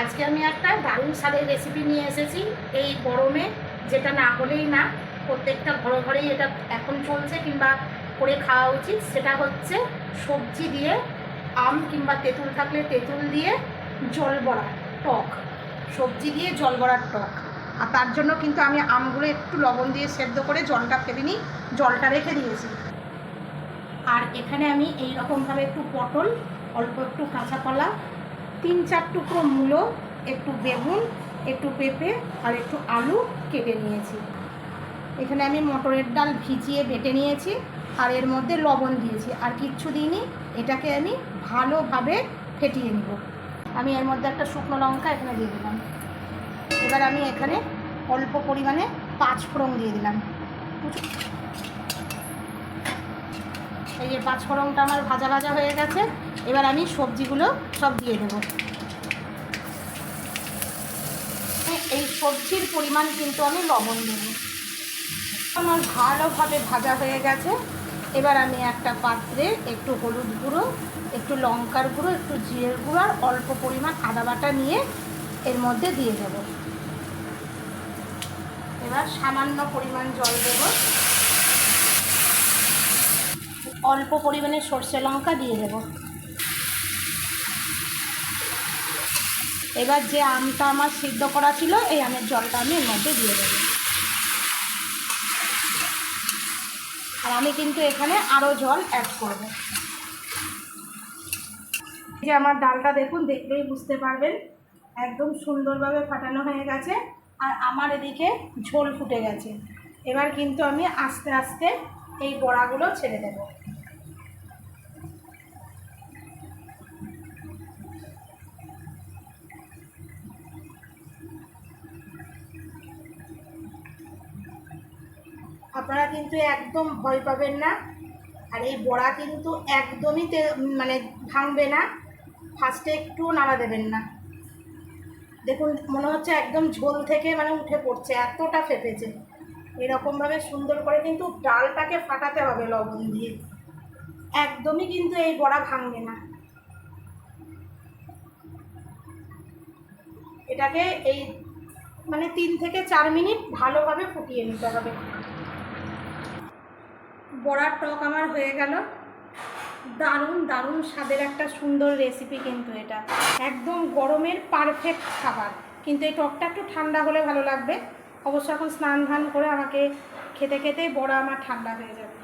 আজকে আমি একটা দারুণ স্বাদের রেসিপি নিয়ে এসেছি এই গরমে, যেটা না হলেই না, প্রত্যেকটা ঘরে ঘরেই এটা এখন চলছে কিংবা করে খাওয়া উচিত। সেটা হচ্ছে সবজি দিয়ে, আম কিংবা তেঁতুল থাকলে তেঁতুল দিয়ে জল বড়া টক, সবজি দিয়ে জল বড়ার টক। আর তার জন্য কিন্তু আমি আমগুলো একটু লবণ দিয়ে সেদ্ধ করে জলটা ফেলে নিই, জলটা রেখে দিয়েছি। আর এখানে আমি এই রকমভাবে একটু পটল, অল্প একটু কাঁচা কলা, 3-4 টুকরো মূলো, একটু বেগুন, একটু পেঁপে আর একটু আলু কেটে নিয়েছি। এখানে আমি মটরের ডাল ভিজিয়ে বেটে নিয়েছি আর এর মধ্যে লবণ দিয়েছি, আর কিচ্ছু দিইনি। এটাকে আমি ভালোভাবে ফেটিয়ে নিব। আমি এর মধ্যে একটা শুকনো লঙ্কা এখানে দিয়ে দিলাম। এবার আমি এখানে অল্প পরিমাণে 5 ফোড়ন দিয়ে দিলাম। এই যে 5 ফোড়নটা আমার ভাজা ভাজা হয়ে গেছে। এবার আমি সবজিগুলো সব দিয়ে দেবো। এই সবজির পরিমাণ কিন্তু আমি লবণ দেবো। আমার ভালোভাবে ভাজা হয়ে গেছে। এবার আমি একটা পাত্রে একটু হলুদ গুঁড়ো, একটু লঙ্কার গুঁড়ো, একটু জিরের গুঁড়ো আর অল্প পরিমাণ আদা বাটা নিয়ে এর মধ্যে দিয়ে দেব। এবার সামান্য পরিমাণ জল দেব, অল্প পরিমাণে সর্ষে লঙ্কা দিয়ে দেব। এবার যে আমটা আমার সিদ্ধ করা ছিল, এই আমের জলটা আমি এর মধ্যে দিয়ে দেবো। আর আমি কিন্তু এখানে আরও জল অ্যাড করব। এই যে আমার ডালটা দেখুন, দেখলেই বুঝতে পারবেন একদম সুন্দরভাবে ফাটানো হয়ে গেছে আর আমার এদিকে ঝোল ফুটে গেছে। এবার কিন্তু আমি আস্তে আস্তে এই বড়াগুলো ছেড়ে দেব। আপনারা কিন্তু একদম ভয় পাবেন না। আর এই বড়া কিন্তু একদমই মানে ভাঙবে না। ফার্স্টে একটু নাড়া দেবেন না। দেখুন মনে হচ্ছে একদম ঝোল থেকে মানে উঠে পড়ছে, এতটা ফেটেছে। এরকমভাবে সুন্দর করে কিন্তু ডালটাকে ফাটাতে হবে লবণ দিয়ে। একদমই কিন্তু এই বড়া ভাঙবে না। এটাকে এই মানে 3 থেকে 4 মিনিট ভালোভাবে ফুটিয়ে নিতে হবে। বড়ার টক আমার হয়ে গেল। দারুণ দারুণ স্বাদের একটা সুন্দর রেসিপি কিন্তু এটা, একদম গরমের পারফেক্ট খাবার। কিন্তু এই টকটা একটু ঠান্ডা হলে ভালো লাগবে। অবশ্য এখন স্নান ধান করে আমাকে খেতে খেতেই বড়া আমার ঠান্ডা হয়ে যাবে।